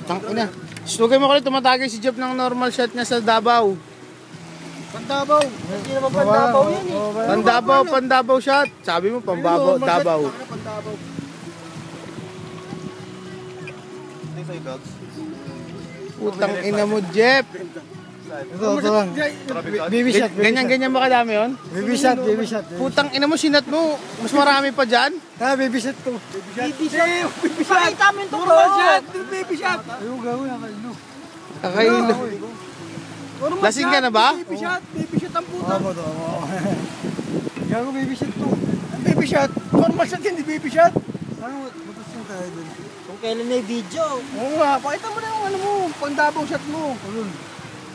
Tangina. Sugay mo ko ulit, tumatagay si Jeff ng normal shot niya sa Davao. Pandabaw. Hindi naman Pandabaw yan eh. Pandabaw shot. Sabi mo, Pambabaw, Davao. Pandabaw. Putang ina mo, Jeff. Ito lang. Baby shot. Ganyan ba kadami yun? Baby shot. Putang ina mo, sinat mo. Mas marami pa dyan. Baby shot to. Baby shot. Pakita mo yung Normal shot. Baby shot. Ayaw gawin ang ano. Kakailo. Lasing ka na ba? Baby shot ang puta. Gago baby shot to. Baby shot. Normal shot hindi baby shot. Ano, matasing tayo dun. Kung kailan na yung video. Oo nga, pakita mo na yung ano mo, Pandabaw shot mo.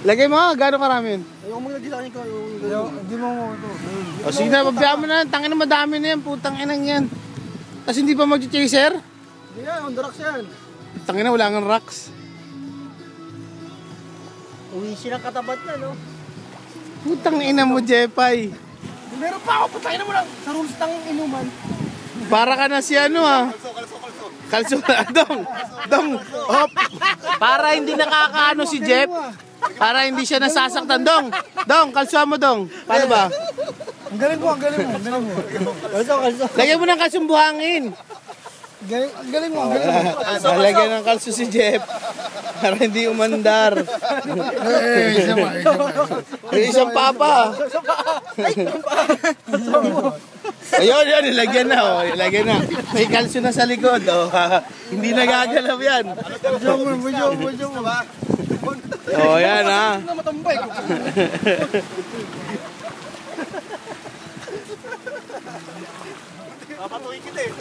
Lagay mo, gano'ng karami yun? Ayaw mo nagdita kanina ko. Hindi mo ito. O sige na, pagbiyahan mo na. Tangin na madami na yan, putang inang yan. Tapos hindi pa mag-chaser? Hindi yan, on the rocks yan. Tangin na, wala kang rocks. Uwi silang katapat na, no? Putang ina mo, Jepay. Meron pa ako, putayin na mo lang. Sa rules ng inuman. Para ka na si ano ah. Kalso. Dong. Hop. Para hindi nakakaano si Jeff. Para hindi siya nasasaktan. Dong, kalso mo dong. Paano ba? Ang galing mo. Kalso. Lagyan mo ng kalsong buhangin. Ang galing mo. Lagyan ng kalso si Jeff. Para hindi umandar. Isang papa. Ayun, ilagyan na. Oh. Ilagyan na. May kalso na sa likod. Oh. Hindi nagagalaw yan. Budyo mo ba? Oh, yan ha. Hindi na matambay ko. Papatuhin kita eh.